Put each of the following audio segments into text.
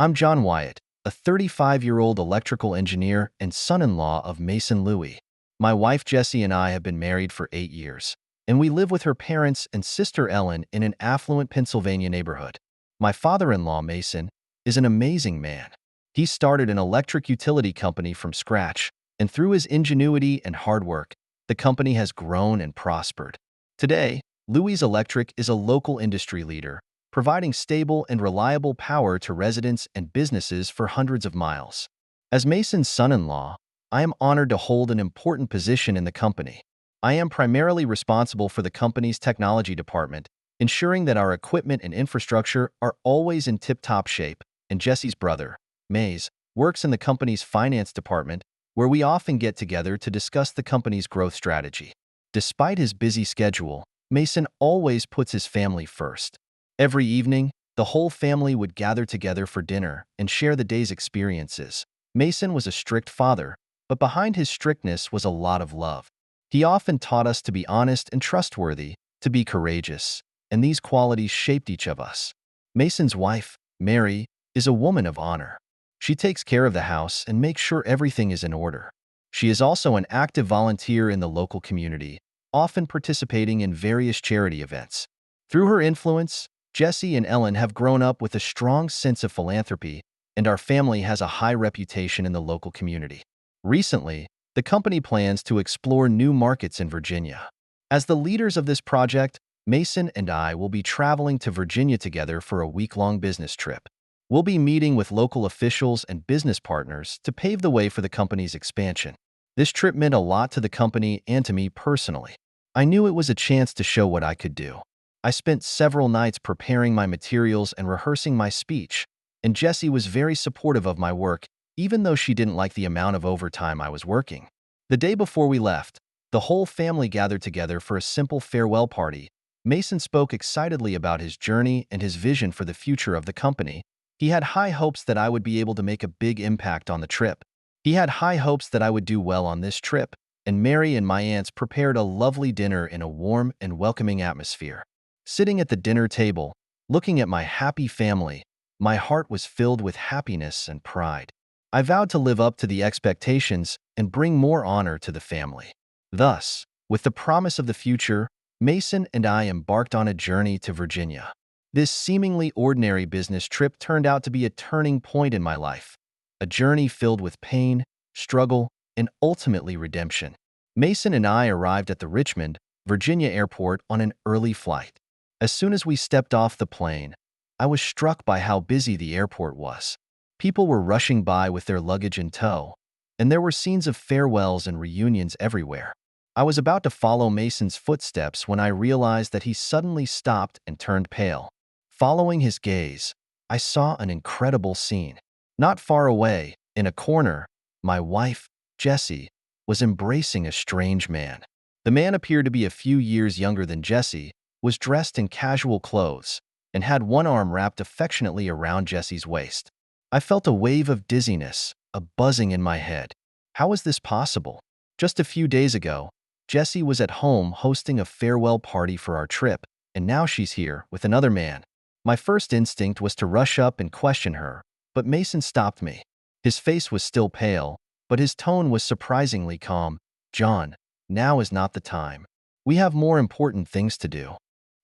I'm John Wyatt, a 35-year-old electrical engineer and son-in-law of Mason Loui. My wife Jessie and I have been married for 8 years, and we live with her parents and sister Ellen in an affluent Pennsylvania neighborhood. My father-in-law, Mason, is an amazing man. He started an electric utility company from scratch, and through his ingenuity and hard work, the company has grown and prospered. Today, Louis Electric is a local industry leader, providing stable and reliable power to residents and businesses for hundreds of miles. As Mason's son-in-law, I am honored to hold an important position in the company. I am primarily responsible for the company's technology department, ensuring that our equipment and infrastructure are always in tip-top shape, and Jesse's brother, Mays, works in the company's finance department, where we often get together to discuss the company's growth strategy. Despite his busy schedule, Mason always puts his family first. Every evening, the whole family would gather together for dinner and share the day's experiences. Mason was a strict father, but behind his strictness was a lot of love. He often taught us to be honest and trustworthy, to be courageous, and these qualities shaped each of us. Mason's wife, Mary, is a woman of honor. She takes care of the house and makes sure everything is in order. She is also an active volunteer in the local community, often participating in various charity events. Through her influence, Jessie and Ellen have grown up with a strong sense of philanthropy, and our family has a high reputation in the local community. Recently, the company plans to explore new markets in Virginia. As the leaders of this project, Mason and I will be traveling to Virginia together for a week-long business trip. We'll be meeting with local officials and business partners to pave the way for the company's expansion. This trip meant a lot to the company and to me personally. I knew it was a chance to show what I could do. I spent several nights preparing my materials and rehearsing my speech, and Jessie was very supportive of my work, even though she didn't like the amount of overtime I was working. The day before we left, the whole family gathered together for a simple farewell party. Mason spoke excitedly about his journey and his vision for the future of the company. He had high hopes that I would be able to make a big impact on the trip. He had high hopes that I would do well on this trip, and Mary and my aunts prepared a lovely dinner in a warm and welcoming atmosphere. Sitting at the dinner table, looking at my happy family, my heart was filled with happiness and pride. I vowed to live up to the expectations and bring more honor to the family. Thus, with the promise of the future, Mason and I embarked on a journey to Virginia. This seemingly ordinary business trip turned out to be a turning point in my life, a journey filled with pain, struggle, and ultimately redemption. Mason and I arrived at the Richmond, Virginia airport on an early flight. As soon as we stepped off the plane, I was struck by how busy the airport was. People were rushing by with their luggage in tow, and there were scenes of farewells and reunions everywhere. I was about to follow Mason's footsteps when I realized that he suddenly stopped and turned pale. Following his gaze, I saw an incredible scene. Not far away, in a corner, my wife, Jessie, was embracing a strange man. The man appeared to be a few years younger than Jessie, was dressed in casual clothes, and had one arm wrapped affectionately around Jessie's waist. I felt a wave of dizziness, a buzzing in my head. How was this possible? Just a few days ago, Jessie was at home hosting a farewell party for our trip, and now she's here with another man. My first instinct was to rush up and question her, but Mason stopped me. His face was still pale, but his tone was surprisingly calm. "John, now is not the time. We have more important things to do."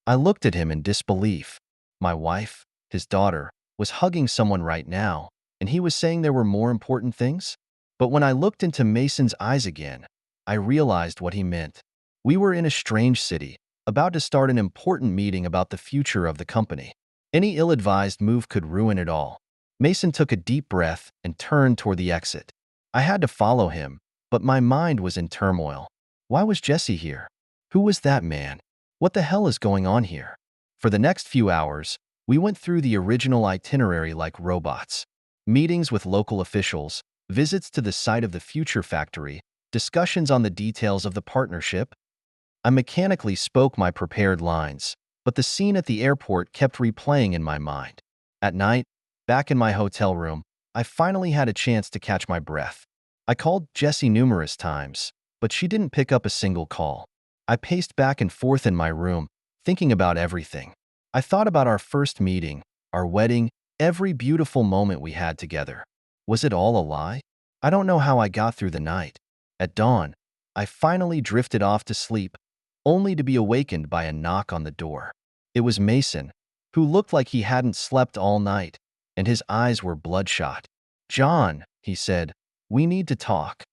I looked at him in disbelief. My wife, his daughter, was hugging someone right now, and he was saying there were more important things? But when I looked into Mason's eyes again, I realized what he meant. We were in a strange city, about to start an important meeting about the future of the company. Any ill-advised move could ruin it all. Mason took a deep breath and turned toward the exit. I had to follow him, but my mind was in turmoil. Why was Jessie here? Who was that man? What the hell is going on here? For the next few hours, we went through the original itinerary like robots. Meetings with local officials, visits to the site of the future factory, discussions on the details of the partnership. I mechanically spoke my prepared lines, but the scene at the airport kept replaying in my mind. At night, back in my hotel room, I finally had a chance to catch my breath. I called Jessie numerous times, but she didn't pick up a single call. I paced back and forth in my room, thinking about everything. I thought about our first meeting, our wedding, Every beautiful moment we had together. Was it all a lie? I don't know how I got through the night. At dawn, I finally drifted off to sleep, only to be awakened by a knock on the door. It was Mason, who looked like he hadn't slept all night, and his eyes were bloodshot. "John," he said, "we need to talk."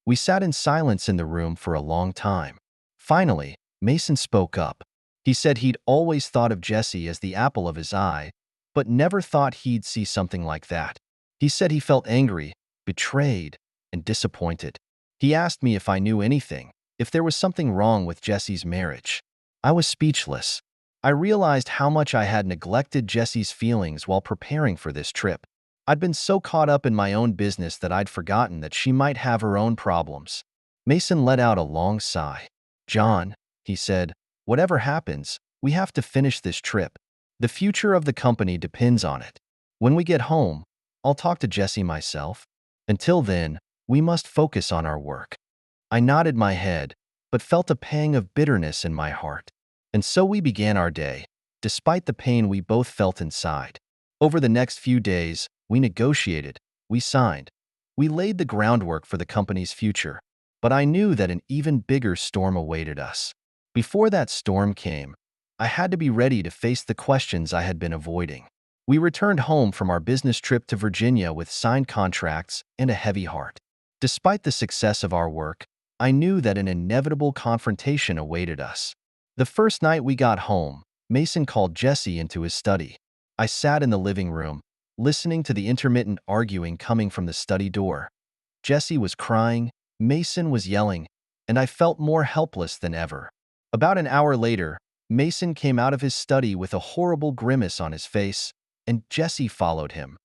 We sat in silence in the room for a long time. Finally, Mason spoke up. He said he'd always thought of Jesse as the apple of his eye, but never thought he'd see something like that. He said he felt angry, betrayed, and disappointed. He asked me if I knew anything, if there was something wrong with Jesse's marriage. I was speechless. I realized how much I had neglected Jesse's feelings while preparing for this trip. I'd been so caught up in my own business that I'd forgotten that she might have her own problems. Mason let out a long sigh. "John," he said, "whatever happens, we have to finish this trip. The future of the company depends on it. When we get home, I'll talk to Jesse myself. Until then, we must focus on our work." I nodded my head, but felt a pang of bitterness in my heart. And so we began our day, despite the pain we both felt inside. Over the next few days, we negotiated, we signed, we laid the groundwork for the company's future. But I knew that an even bigger storm awaited us. Before that storm came, I had to be ready to face the questions I had been avoiding. We returned home from our business trip to Virginia with signed contracts and a heavy heart. Despite the success of our work, I knew that an inevitable confrontation awaited us. The first night we got home, Mason called Jesse into his study. I sat in the living room, listening to the intermittent arguing coming from the study door. Jesse was crying, Mason was yelling, and I felt more helpless than ever. About an hour later, Mason came out of his study with a horrible grimace on his face, and Jesse followed him,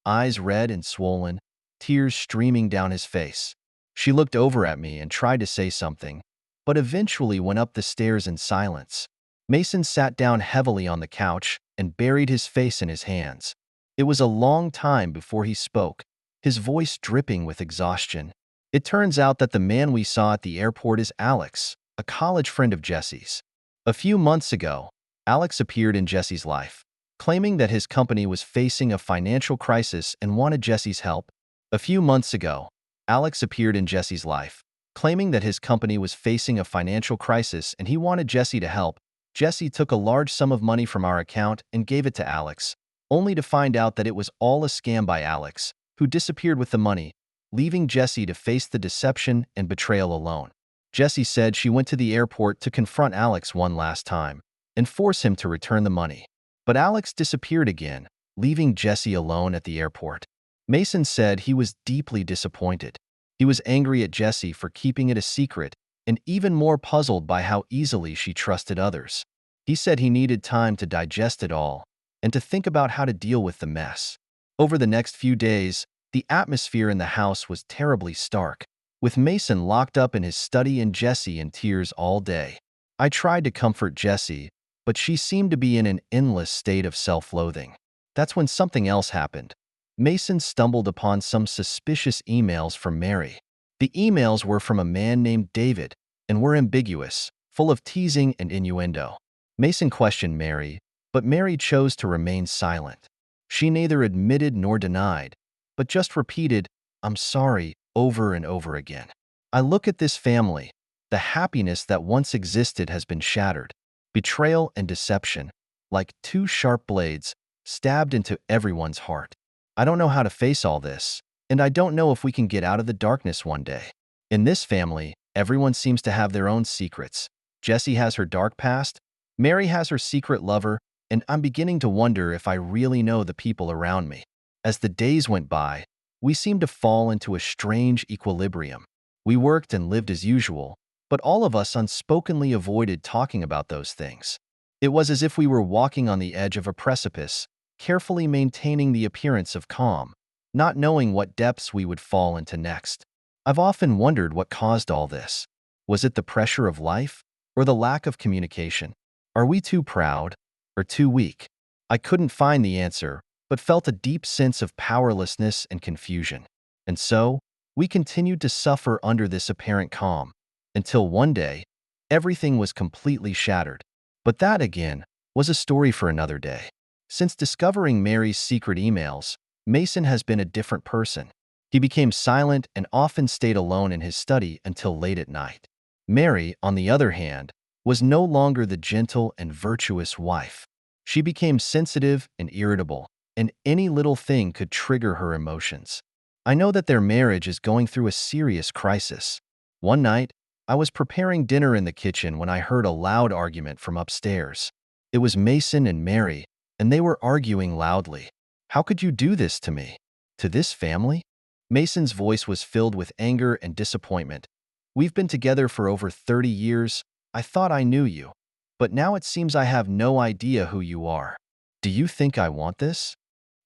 eyes red and swollen, tears streaming down his face. She looked over at me and tried to say something, but eventually went up the stairs in silence. Mason sat down heavily on the couch and buried his face in his hands. It was a long time before he spoke, his voice dripping with exhaustion. It turns out that the man we saw at the airport is Alex, a college friend of Jesse's. A few months ago, Alex appeared in Jesse's life, claiming that his company was facing a financial crisis and wanted Jesse's help. A few months ago, Alex appeared in Jesse's life, claiming that his company was facing a financial crisis and he wanted Jesse to help. Jesse took a large sum of money from our account and gave it to Alex, only to find out that it was all a scam by Alex, who disappeared with the money, leaving Jesse to face the deception and betrayal alone. Jesse said she went to the airport to confront Alex one last time and force him to return the money. But Alex disappeared again, leaving Jesse alone at the airport. Mason said he was deeply disappointed. He was angry at Jesse for keeping it a secret and even more puzzled by how easily she trusted others. He said he needed time to digest it all and to think about how to deal with the mess. Over the next few days, the atmosphere in the house was terribly stark, with Mason locked up in his study and Jesse in tears all day. I tried to comfort Jesse, but she seemed to be in an endless state of self-loathing. That's when something else happened. Mason stumbled upon some suspicious emails from Mary. The emails were from a man named David and were ambiguous, full of teasing and innuendo. Mason questioned Mary, but Mary chose to remain silent. She neither admitted nor denied, but just repeated, "I'm sorry," over and over again. I look at this family. The happiness that once existed has been shattered. Betrayal and deception, like two sharp blades, stabbed into everyone's heart. I don't know how to face all this, and I don't know if we can get out of the darkness one day. In this family, everyone seems to have their own secrets. Jessie has her dark past, Mary has her secret lover, and I'm beginning to wonder if I really know the people around me. As the days went by, we seemed to fall into a strange equilibrium. We worked and lived as usual, but all of us unspokenly avoided talking about those things. It was as if we were walking on the edge of a precipice, carefully maintaining the appearance of calm, not knowing what depths we would fall into next. I've often wondered what caused all this. Was it the pressure of life, or the lack of communication? Are we too proud, or too weak? I couldn't find the answer, but felt a deep sense of powerlessness and confusion. And so, we continued to suffer under this apparent calm, until one day, everything was completely shattered. But that, again, was a story for another day. Since discovering Mary's secret emails, Mason has been a different person. He became silent and often stayed alone in his study until late at night. Mary, on the other hand, was no longer the gentle and virtuous wife. She became sensitive and irritable, and any little thing could trigger her emotions. I know that their marriage is going through a serious crisis. One night, I was preparing dinner in the kitchen when I heard a loud argument from upstairs. It was Mason and Mary, and they were arguing loudly. "How could you do this to me? To this family?" Mason's voice was filled with anger and disappointment. "We've been together for over 30 years. I thought I knew you. But now it seems I have no idea who you are. Do you think I want this?"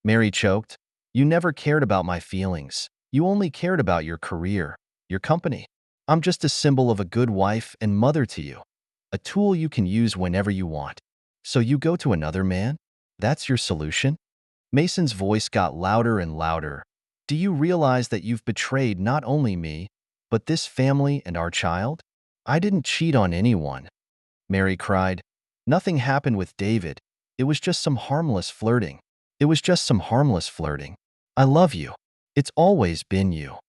Mary choked. "You never cared about my feelings. You only cared about your career, your company. I'm just a symbol of a good wife and mother to you. A tool you can use whenever you want. So you go to another man? That's your solution?" Mason's voice got louder and louder. "Do you realize that you've betrayed not only me, but this family and our child?" "I didn't cheat on anyone," Mary cried. "Nothing happened with David. It was just some harmless flirting. It was just some harmless flirting. I love you. It's always been you.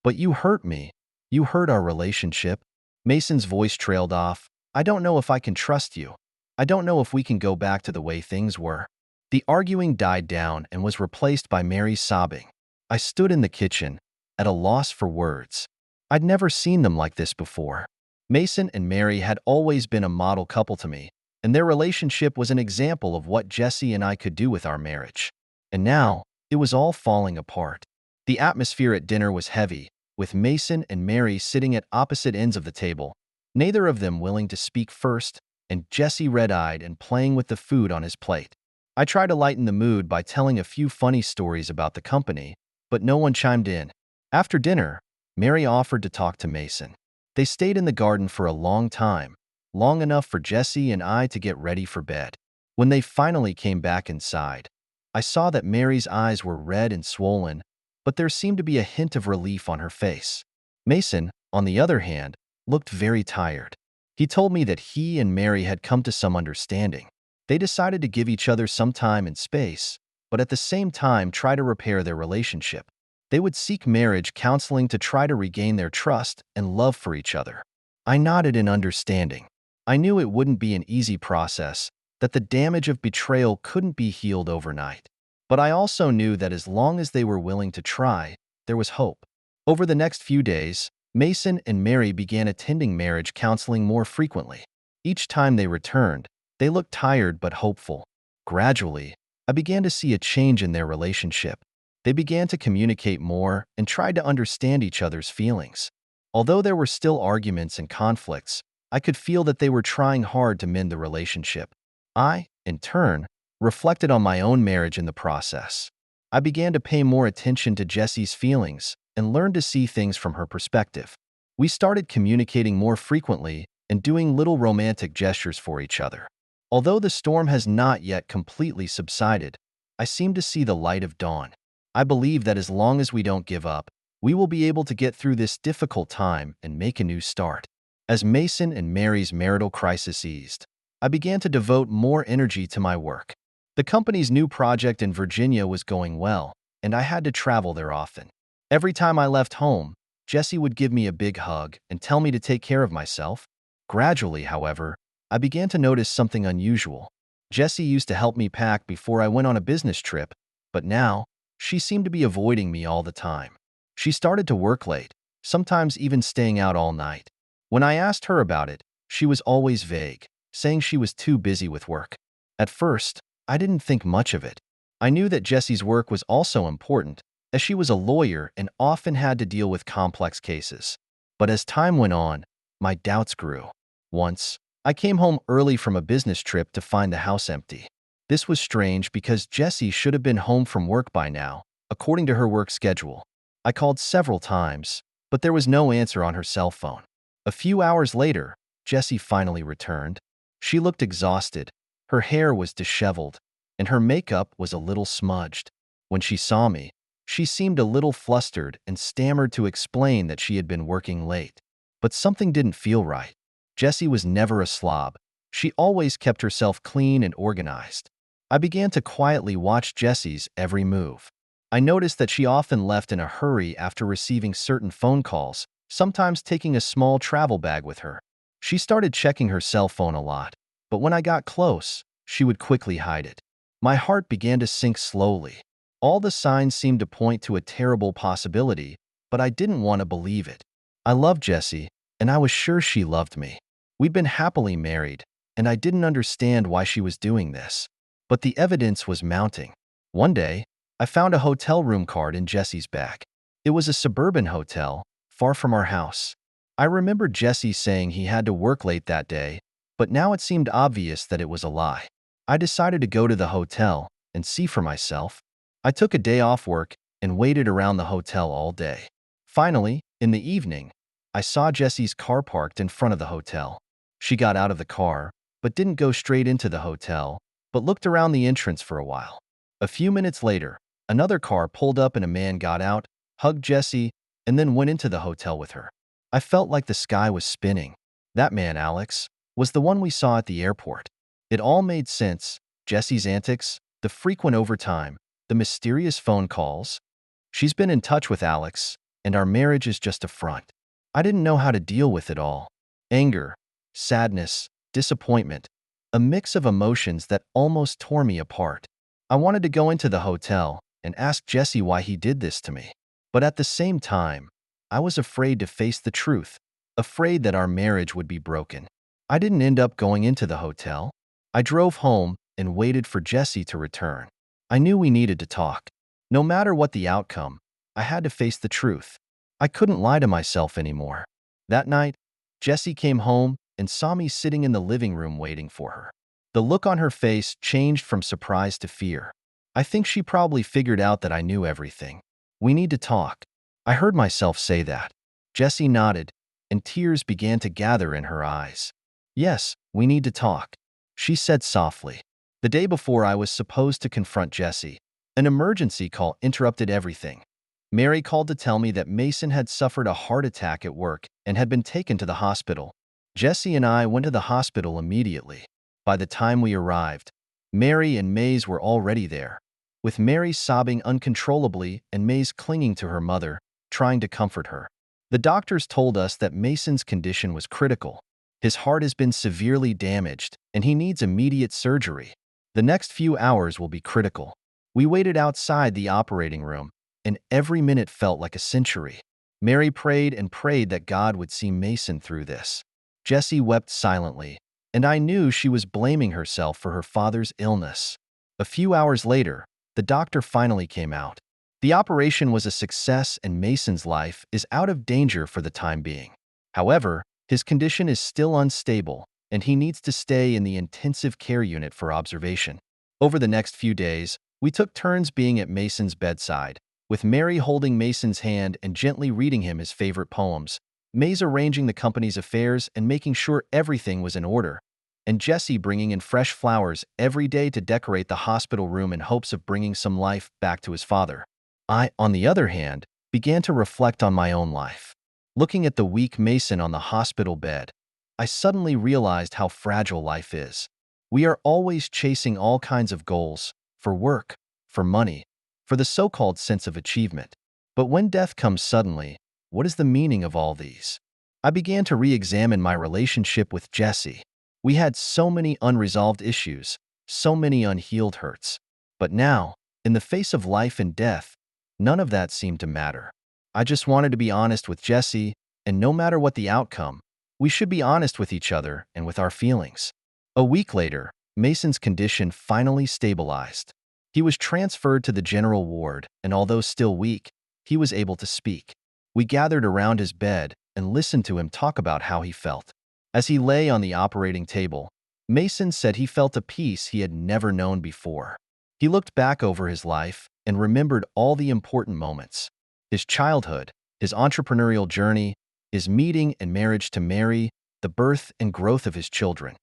But you hurt me. You hurt our relationship." Mason's voice trailed off. "I don't know if I can trust you. I don't know if we can go back to the way things were." The arguing died down and was replaced by Mary's sobbing. I stood in the kitchen, at a loss for words. I'd never seen them like this before. Mason and Mary had always been a model couple to me, and their relationship was an example of what Jesse and I could do with our marriage. And now, it was all falling apart. The atmosphere at dinner was heavy, with Mason and Mary sitting at opposite ends of the table, neither of them willing to speak first, and Jesse red-eyed and playing with the food on his plate. I tried to lighten the mood by telling a few funny stories about the company, but no one chimed in. After dinner, Mary offered to talk to Mason. They stayed in the garden for a long time, long enough for Jesse and I to get ready for bed. When they finally came back inside, I saw that Mary's eyes were red and swollen, but there seemed to be a hint of relief on her face. Mason, on the other hand, looked very tired. He told me that he and Mary had come to some understanding. They decided to give each other some time and space, but at the same time try to repair their relationship. They would seek marriage counseling to try to regain their trust and love for each other. I nodded in understanding. I knew it wouldn't be an easy process, that the damage of betrayal couldn't be healed overnight. But I also knew that as long as they were willing to try, there was hope. Over the next few days, Mason and Mary began attending marriage counseling more frequently. Each time they returned, they looked tired but hopeful. Gradually, I began to see a change in their relationship. They began to communicate more and tried to understand each other's feelings. Although there were still arguments and conflicts, I could feel that they were trying hard to mend the relationship. I, in turn, reflected on my own marriage in the process. I began to pay more attention to Jesse's feelings and learned to see things from her perspective. We started communicating more frequently and doing little romantic gestures for each other. Although the storm has not yet completely subsided, I seem to see the light of dawn. I believe that as long as we don't give up, we will be able to get through this difficult time and make a new start. As Mason and Mary's marital crisis eased, I began to devote more energy to my work. The company's new project in Virginia was going well, and I had to travel there often. Every time I left home, Jesse would give me a big hug and tell me to take care of myself. Gradually, however, I began to notice something unusual. Jessie used to help me pack before I went on a business trip, but now, she seemed to be avoiding me all the time. She started to work late, sometimes even staying out all night. When I asked her about it, she was always vague, saying she was too busy with work. At first, I didn't think much of it. I knew that Jessie's work was also important, as she was a lawyer and often had to deal with complex cases. But as time went on, my doubts grew. Once, I came home early from a business trip to find the house empty. This was strange because Jessie should have been home from work by now, according to her work schedule. I called several times, but there was no answer on her cell phone. A few hours later, Jessie finally returned. She looked exhausted. Her hair was disheveled, and her makeup was a little smudged. When she saw me, she seemed a little flustered and stammered to explain that she had been working late. But something didn't feel right. Jessie was never a slob. She always kept herself clean and organized. I began to quietly watch Jessie's every move. I noticed that she often left in a hurry after receiving certain phone calls, sometimes taking a small travel bag with her. She started checking her cell phone a lot, but when I got close, she would quickly hide it. My heart began to sink slowly. All the signs seemed to point to a terrible possibility, but I didn't want to believe it. I loved Jessie, and I was sure she loved me. We'd been happily married, and I didn't understand why she was doing this. But the evidence was mounting. One day, I found a hotel room card in Jessie's bag. It was a suburban hotel, far from our house. I remembered Jessie saying he had to work late that day, but now it seemed obvious that it was a lie. I decided to go to the hotel and see for myself. I took a day off work and waited around the hotel all day. Finally, in the evening, I saw Jessie's car parked in front of the hotel. She got out of the car, but didn't go straight into the hotel, but looked around the entrance for a while. A few minutes later, another car pulled up and a man got out, hugged Jessie, and then went into the hotel with her. I felt like the sky was spinning. That man, Alex, was the one we saw at the airport. It all made sense. Jessie's antics, the frequent overtime, the mysterious phone calls. She's been in touch with Alex, and our marriage is just a front. I didn't know how to deal with it all. Anger, sadness, disappointment, a mix of emotions that almost tore me apart. I wanted to go into the hotel and ask Jessie why he did this to me. But at the same time, I was afraid to face the truth, afraid that our marriage would be broken. I didn't end up going into the hotel. I drove home and waited for Jessie to return. I knew we needed to talk. No matter what the outcome, I had to face the truth. I couldn't lie to myself anymore. That night, Jessie came home and saw me sitting in the living room waiting for her. The look on her face changed from surprise to fear. I think she probably figured out that I knew everything. We need to talk. I heard myself say that. Jessie nodded, and tears began to gather in her eyes. Yes, we need to talk, she said softly. The day before I was supposed to confront Jessie, an emergency call interrupted everything. Mary called to tell me that Mason had suffered a heart attack at work and had been taken to the hospital. Jessie and I went to the hospital immediately. By the time we arrived, Mary and Maze were already there, with Mary sobbing uncontrollably and Maze clinging to her mother, trying to comfort her. The doctors told us that Mason's condition was critical. His heart has been severely damaged, and he needs immediate surgery. The next few hours will be critical. We waited outside the operating room, and every minute felt like a century. Mary prayed and prayed that God would see Mason through this. Jessie wept silently, and I knew she was blaming herself for her father's illness. A few hours later, the doctor finally came out. The operation was a success and Mason's life is out of danger for the time being. However, his condition is still unstable, and he needs to stay in the intensive care unit for observation. Over the next few days, we took turns being at Mason's bedside, with Mary holding Mason's hand and gently reading him his favorite poems, Maze arranging the company's affairs and making sure everything was in order, and Jessie bringing in fresh flowers every day to decorate the hospital room in hopes of bringing some life back to his father. I, on the other hand, began to reflect on my own life. Looking at the weak Mason on the hospital bed, I suddenly realized how fragile life is. We are always chasing all kinds of goals, for work, for money, for the so-called sense of achievement. But when death comes suddenly, what is the meaning of all these? I began to re-examine my relationship with Jessie. We had so many unresolved issues, so many unhealed hurts. But now, in the face of life and death, none of that seemed to matter. I just wanted to be honest with Jessie, and no matter what the outcome, we should be honest with each other and with our feelings. A week later, Mason's condition finally stabilized. He was transferred to the general ward, and although still weak, he was able to speak. We gathered around his bed and listened to him talk about how he felt. As he lay on the operating table, Mason said he felt a peace he had never known before. He looked back over his life and remembered all the important moments: his childhood, his entrepreneurial journey, his meeting and marriage to Mary, the birth and growth of his children.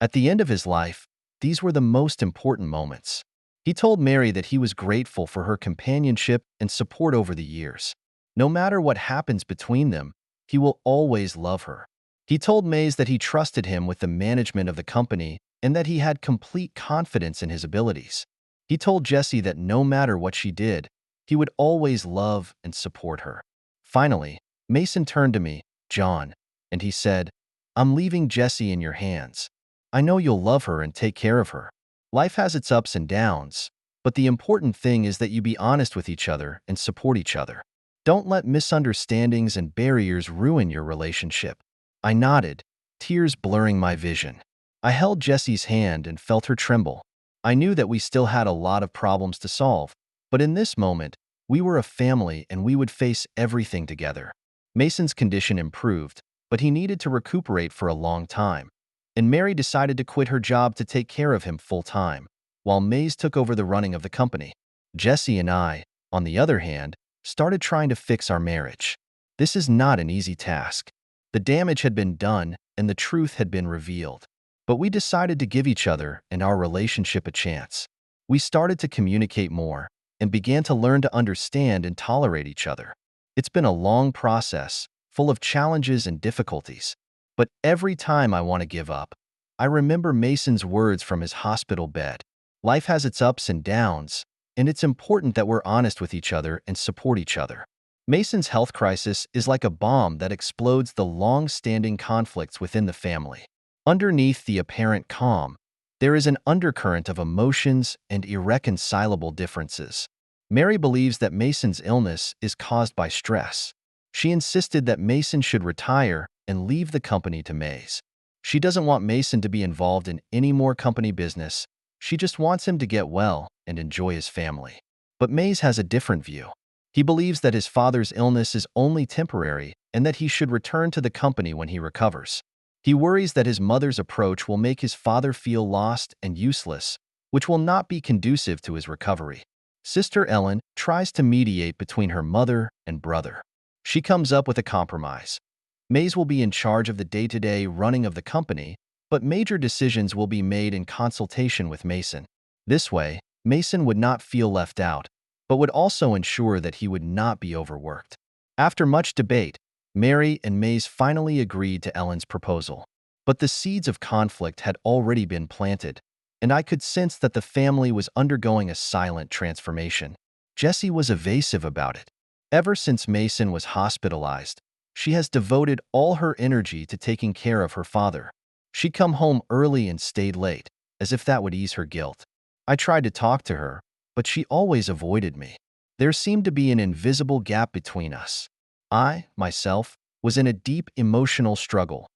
At the end of his life, these were the most important moments. He told Mary that he was grateful for her companionship and support over the years. No matter what happens between them, he will always love her. He told Mays that he trusted him with the management of the company and that he had complete confidence in his abilities. He told Jessie that no matter what she did, he would always love and support her. Finally, Mason turned to me, John, and he said, I'm leaving Jessie in your hands. I know you'll love her and take care of her. Life has its ups and downs, but the important thing is that you be honest with each other and support each other. Don't let misunderstandings and barriers ruin your relationship. I nodded, tears blurring my vision. I held Jessie's hand and felt her tremble. I knew that we still had a lot of problems to solve, but in this moment, we were a family and we would face everything together. Mason's condition improved, but he needed to recuperate for a long time, and Mary decided to quit her job to take care of him full-time, while Mays took over the running of the company. Jessie and I, on the other hand, started trying to fix our marriage. This is not an easy task. The damage had been done and the truth had been revealed. But we decided to give each other and our relationship a chance. We started to communicate more and began to learn to understand and tolerate each other. It's been a long process, full of challenges and difficulties. But every time I want to give up, I remember Mason's words from his hospital bed. Life has its ups and downs, and it's important that we're honest with each other and support each other. Mason's health crisis is like a bomb that explodes the long-standing conflicts within the family. Underneath the apparent calm, there is an undercurrent of emotions and irreconcilable differences. Mary believes that Mason's illness is caused by stress. She insisted that Mason should retire and leave the company to Mays. She doesn't want Mason to be involved in any more company business. She just wants him to get well and enjoy his family. But Mays has a different view. He believes that his father's illness is only temporary and that he should return to the company when he recovers. He worries that his mother's approach will make his father feel lost and useless, which will not be conducive to his recovery. Sister Ellen tries to mediate between her mother and brother. She comes up with a compromise. Mays will be in charge of the day-to-day running of the company, but major decisions will be made in consultation with Mason. This way, Mason would not feel left out, but would also ensure that he would not be overworked. After much debate, Mary and Mays finally agreed to Ellen's proposal. But the seeds of conflict had already been planted, and I could sense that the family was undergoing a silent transformation. Jessie was evasive about it. Ever since Mason was hospitalized, she has devoted all her energy to taking care of her father. She'd come home early and stayed late, as if that would ease her guilt. I tried to talk to her, but she always avoided me. There seemed to be an invisible gap between us. I, myself, was in a deep emotional struggle.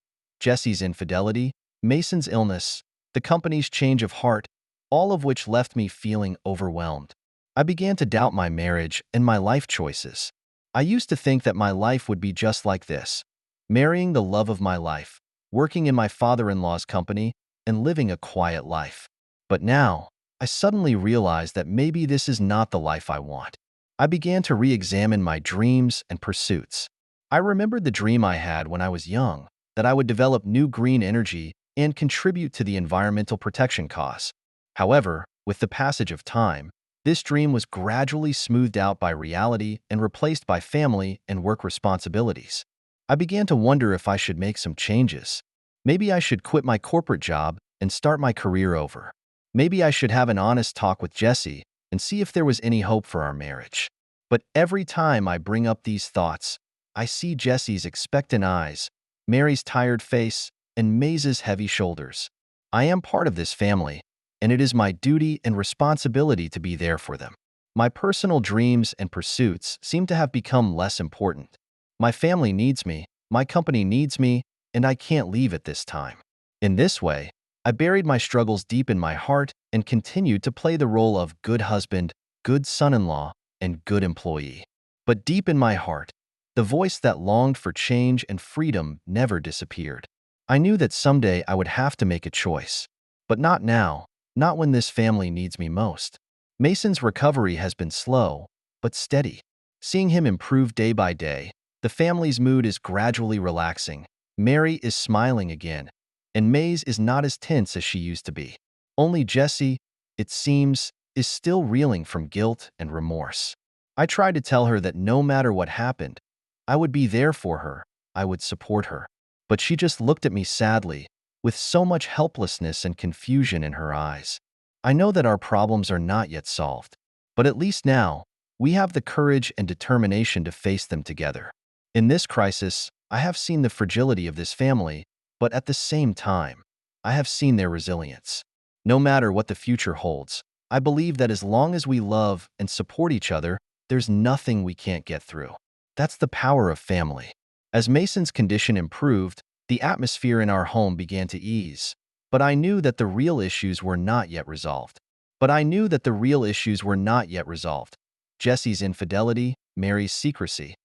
Jessie's infidelity, Mason's illness, the company's change of heart, all of which left me feeling overwhelmed. I began to doubt my marriage and my life choices. I used to think that my life would be just like this: marrying the love of my life, working in my father-in-law's company, and living a quiet life. But now, I suddenly realized that maybe this is not the life I want. I began to re-examine my dreams and pursuits. I remembered the dream I had when I was young, that I would develop new green energy and contribute to the environmental protection cause. However, with the passage of time, this dream was gradually smoothed out by reality and replaced by family and work responsibilities. I began to wonder if I should make some changes. Maybe I should quit my corporate job and start my career over. Maybe I should have an honest talk with Jessie and see if there was any hope for our marriage. But every time I bring up these thoughts, I see Jessie's expectant eyes, Mary's tired face, and Mays's heavy shoulders. I am part of this family, and it is my duty and responsibility to be there for them. My personal dreams and pursuits seem to have become less important. My family needs me, my company needs me, and I can't leave at this time. In this way, I buried my struggles deep in my heart and continued to play the role of good husband, good son-in-law, and good employee. But deep in my heart, the voice that longed for change and freedom never disappeared. I knew that someday I would have to make a choice. But not now, not when this family needs me most. Mason's recovery has been slow, but steady. Seeing him improve day by day, the family's mood is gradually relaxing. Mary is smiling again, and Mays is not as tense as she used to be. Only Jessie, it seems, is still reeling from guilt and remorse. I tried to tell her that no matter what happened, I would be there for her, I would support her. But she just looked at me sadly, with so much helplessness and confusion in her eyes. I know that our problems are not yet solved, but at least now, we have the courage and determination to face them together. In this crisis, I have seen the fragility of this family, but at the same time, I have seen their resilience. No matter what the future holds, I believe that as long as we love and support each other, there's nothing we can't get through. That's the power of family. As Mason's condition improved, the atmosphere in our home began to ease, but I knew that the real issues were not yet resolved. Jesse's infidelity, Mary's secrecy.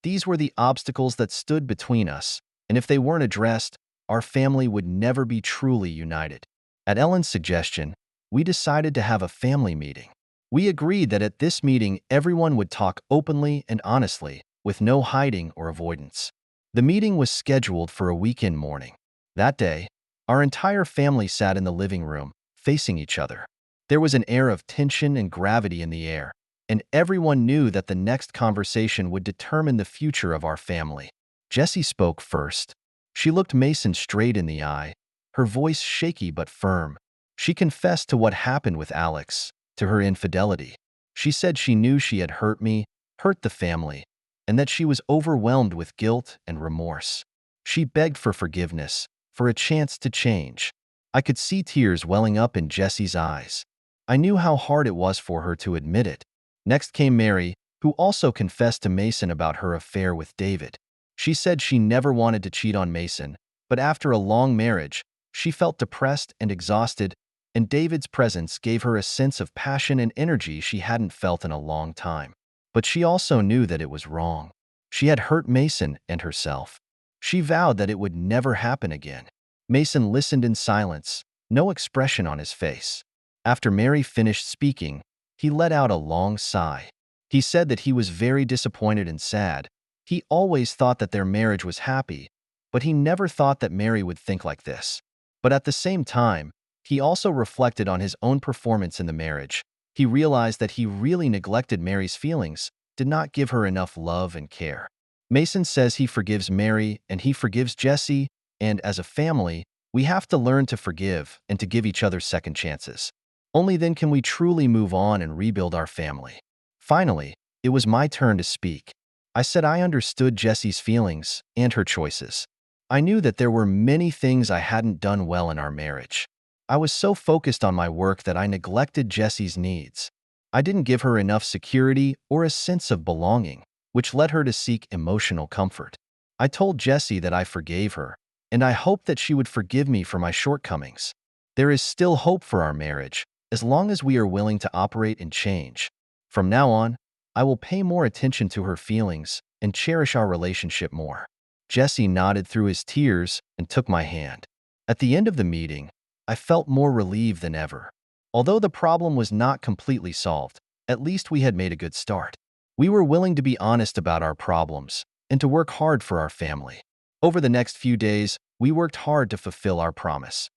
These were the obstacles that stood between us, and if they weren't addressed, our family would never be truly united. At Ellen's suggestion, we decided to have a family meeting. We agreed that at this meeting, everyone would talk openly and honestly, with no hiding or avoidance. The meeting was scheduled for a weekend morning. That day, our entire family sat in the living room, facing each other. There was an air of tension and gravity in the air, and everyone knew that the next conversation would determine the future of our family. Jessie spoke first. She looked Mason straight in the eye, her voice shaky but firm. She confessed to what happened with Alex, to her infidelity. She said she knew she had hurt me, hurt the family, and that she was overwhelmed with guilt and remorse. She begged for forgiveness, for a chance to change. I could see tears welling up in Jessie's eyes. I knew how hard it was for her to admit it. Next came Mary, who also confessed to Mason about her affair with David. She said she never wanted to cheat on Mason, but after a long marriage, she felt depressed and exhausted, and David's presence gave her a sense of passion and energy she hadn't felt in a long time. But she also knew that it was wrong. She had hurt Mason and herself. She vowed that it would never happen again. Mason listened in silence, no expression on his face. After Mary finished speaking, he let out a long sigh. He said that he was very disappointed and sad. He always thought that their marriage was happy, but he never thought that Mary would think like this. But at the same time, he also reflected on his own performance in the marriage. He realized that he really neglected Mary's feelings, did not give her enough love and care. Mason says he forgives Mary and he forgives Jessie, and as a family, we have to learn to forgive and to give each other second chances. Only then can we truly move on and rebuild our family. Finally, it was my turn to speak. I said I understood Jessie's feelings and her choices. I knew that there were many things I hadn't done well in our marriage. I was so focused on my work that I neglected Jessie's needs. I didn't give her enough security or a sense of belonging, which led her to seek emotional comfort. I told Jessie that I forgave her, and I hoped that she would forgive me for my shortcomings. There is still hope for our marriage, as long as we are willing to operate and change. From now on, I will pay more attention to her feelings and cherish our relationship more. Jessie nodded through his tears and took my hand. At the end of the meeting, I felt more relieved than ever. Although the problem was not completely solved, at least we had made a good start. We were willing to be honest about our problems and to work hard for our family. Over the next few days, we worked hard to fulfill our promise.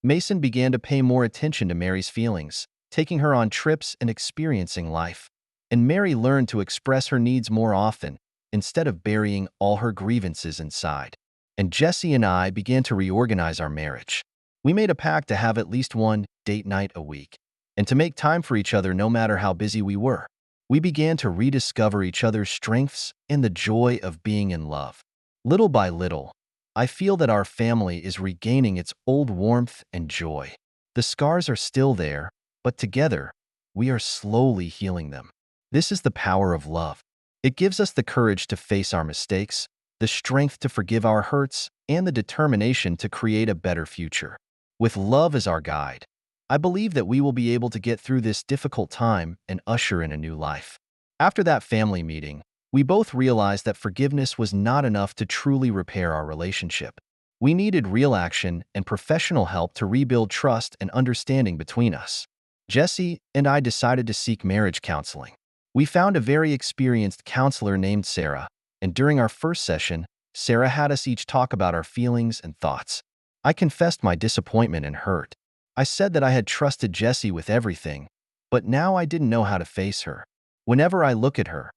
Mason began to pay more attention to Mary's feelings, taking her on trips and experiencing life. And Mary learned to express her needs more often, instead of burying all her grievances inside. And Jessie and I began to reorganize our marriage. We made a pact to have at least one date night a week, and to make time for each other no matter how busy we were. We began to rediscover each other's strengths and the joy of being in love. Little by little, I feel that our family is regaining its old warmth and joy. The scars are still there, but together, we are slowly healing them. This is the power of love. It gives us the courage to face our mistakes, the strength to forgive our hurts, and the determination to create a better future. With love as our guide, I believe that we will be able to get through this difficult time and usher in a new life. After that family meeting, we both realized that forgiveness was not enough to truly repair our relationship. We needed real action and professional help to rebuild trust and understanding between us. Jessie and I decided to seek marriage counseling. We found a very experienced counselor named Sarah, and during our first session, Sarah had us each talk about our feelings and thoughts. I confessed my disappointment and hurt. I said that I had trusted Jessie with everything, but now I didn't know how to face her. Whenever I look at her,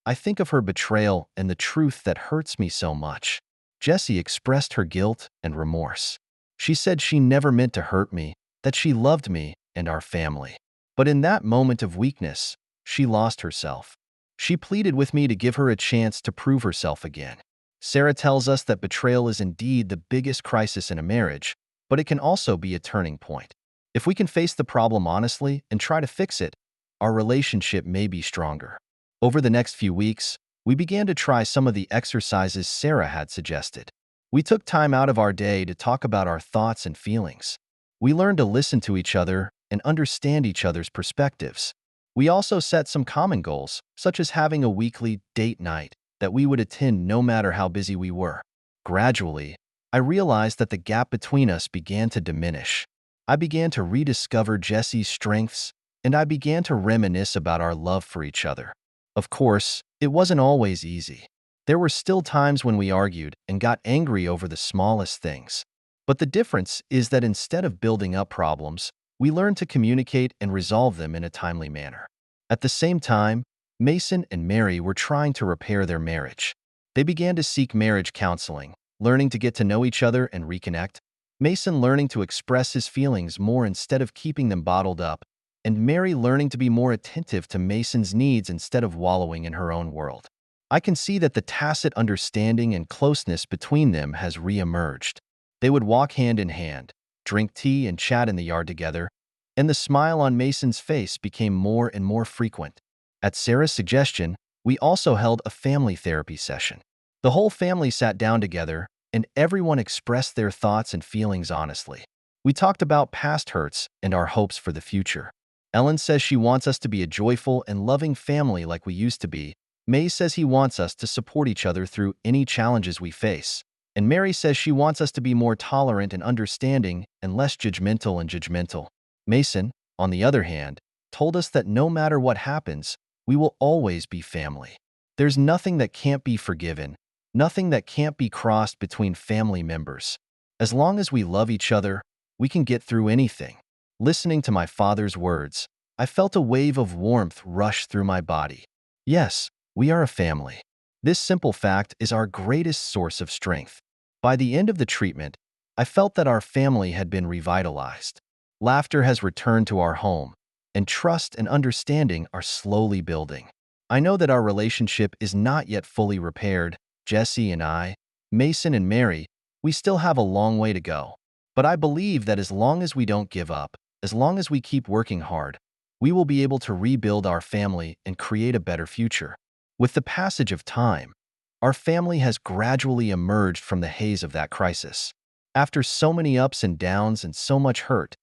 I think of her betrayal and the truth that hurts me so much. Jessie expressed her guilt and remorse. She said she never meant to hurt me, that she loved me and our family. But in that moment of weakness, she lost herself. She pleaded with me to give her a chance to prove herself again. Sarah tells us that betrayal is indeed the biggest crisis in a marriage, but it can also be a turning point. If we can face the problem honestly and try to fix it, our relationship may be stronger. Over the next few weeks, we began to try some of the exercises Sarah had suggested. We took time out of our day to talk about our thoughts and feelings. We learned to listen to each other and understand each other's perspectives. We also set some common goals, such as having a weekly date night that we would attend no matter how busy we were. Gradually, I realized that the gap between us began to diminish. I began to rediscover Jesse's strengths, and I began to reminisce about our love for each other. Of course, it wasn't always easy. There were still times when we argued and got angry over the smallest things. But the difference is that instead of building up problems, we learned to communicate and resolve them in a timely manner. At the same time, Mason and Mary were trying to repair their marriage. They began to seek marriage counseling, learning to get to know each other and reconnect. Mason learning to express his feelings more instead of keeping them bottled up, and Mary learning to be more attentive to Mason's needs instead of wallowing in her own world. I can see that the tacit understanding and closeness between them has re-emerged. They would walk hand in hand, drink tea and chat in the yard together, and the smile on Mason's face became more and more frequent. At Sarah's suggestion, we also held a family therapy session. The whole family sat down together, and everyone expressed their thoughts and feelings honestly. We talked about past hurts and our hopes for the future. Ellen says she wants us to be a joyful and loving family like we used to be. May says he wants us to support each other through any challenges we face. And Mary says she wants us to be more tolerant and understanding and less judgmental. Mason, on the other hand, told us that no matter what happens, we will always be family. There's nothing that can't be forgiven, nothing that can't be crossed between family members. As long as we love each other, we can get through anything. Listening to my father's words, I felt a wave of warmth rush through my body. Yes, we are a family. This simple fact is our greatest source of strength. By the end of the treatment, I felt that our family had been revitalized. Laughter has returned to our home, and trust and understanding are slowly building. I know that our relationship is not yet fully repaired. Jesse and I, Mason and Mary, we still have a long way to go. But I believe that as long as we don't give up, as long as we keep working hard, we will be able to rebuild our family and create a better future. With the passage of time, our family has gradually emerged from the haze of that crisis. After so many ups and downs and so much hurt,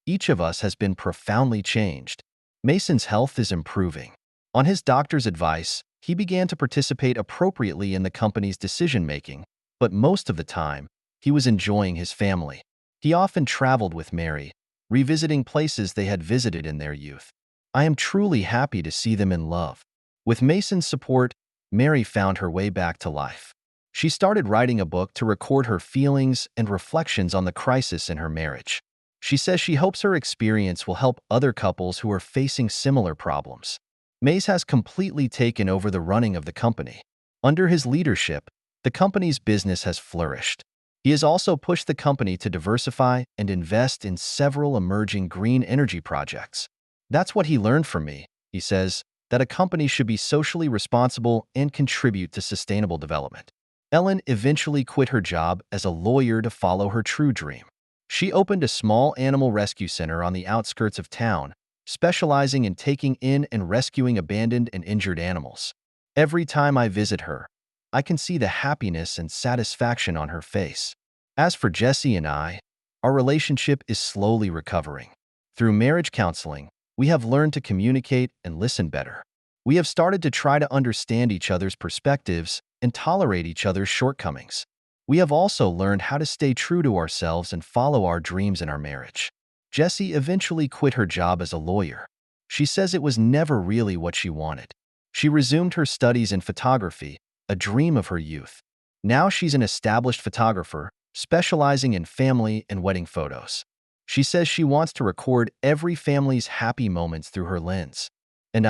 each of us has been profoundly changed. Mason's health is improving. On his doctor's advice, he began to participate appropriately in the company's decision-making, but most of the time, he was enjoying his family. He often traveled with Mary, revisiting places they had visited in their youth. I am truly happy to see them in love. With Mason's support, Mary found her way back to life. She started writing a book to record her feelings and reflections on the crisis in her marriage. She says she hopes her experience will help other couples who are facing similar problems. Mays has completely taken over the running of the company. Under his leadership, the company's business has flourished. He has also pushed the company to diversify and invest in several emerging green energy projects. That's what he learned from me, he says, that a company should be socially responsible and contribute to sustainable development. Ellen eventually quit her job as a lawyer to follow her true dream. She opened a small animal rescue center on the outskirts of town, specializing in taking in and rescuing abandoned and injured animals. Every time I visit her, I can see the happiness and satisfaction on her face. As for Jesse and I, our relationship is slowly recovering. Through marriage counseling, we have learned to communicate and listen better. We have started to try to understand each other's perspectives and tolerate each other's shortcomings. We have also learned how to stay true to ourselves and follow our dreams in our marriage. Jessie eventually quit her job as a lawyer. She says it was never really what she wanted. She resumed her studies in photography, a dream of her youth. Now she's an established photographer, specializing in family and wedding photos. She says she wants to record every family's happy moments through her lens. And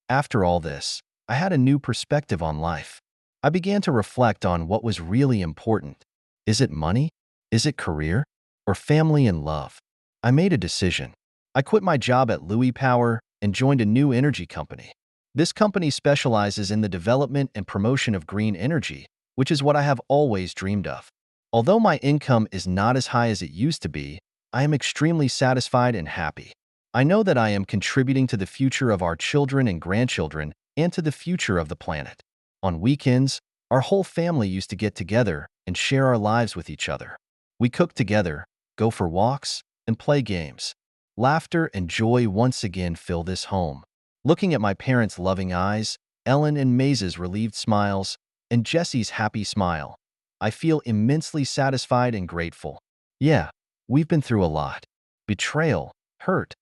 after all this, I had a new perspective on life. I began to reflect on what was really important. Is it money? Is it career? or family and love? I made a decision. I quit my job at Loui Power and joined a new energy company. This company specializes in the development and promotion of green energy, which is what I have always dreamed of. Although my income is not as high as it used to be, I am extremely satisfied and happy. I know that I am contributing to the future of our children and grandchildren and to the future of the planet. On weekends, our whole family used to get together and share our lives with each other. We cook together, go for walks, and play games. Laughter and joy once again fill this home. Looking at my parents' loving eyes, Ellen and Maze's relieved smiles, and Jesse's happy smile, I feel immensely satisfied and grateful. Yeah, we've been through a lot. Betrayal, hurt,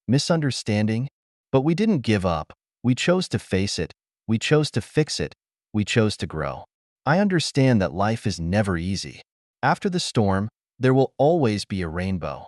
misunderstanding, but we didn't give up. We chose to face it. We chose to fix it. We chose to grow. I understand that life is never easy. After the storm, there will always be a rainbow.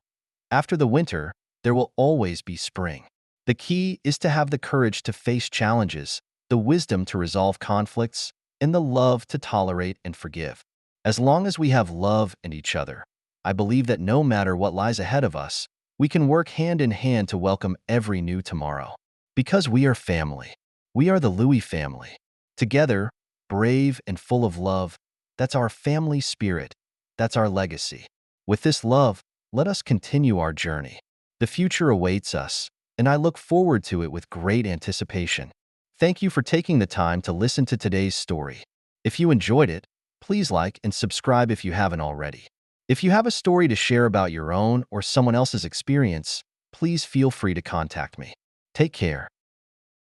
After the winter, there will always be spring. The key is to have the courage to face challenges, the wisdom to resolve conflicts, and the love to tolerate and forgive. As long as we have love in each other, I believe that no matter what lies ahead of us, we can work hand in hand to welcome every new tomorrow. Because we are family. We are the Loui family. Together, brave and full of love, that's our family spirit. That's our legacy. With this love, let us continue our journey. The future awaits us, and I look forward to it with great anticipation. Thank you for taking the time to listen to today's story. If you enjoyed it, please like and subscribe if you haven't already. If you have a story to share about your own or someone else's experience, please feel free to contact me. Take care.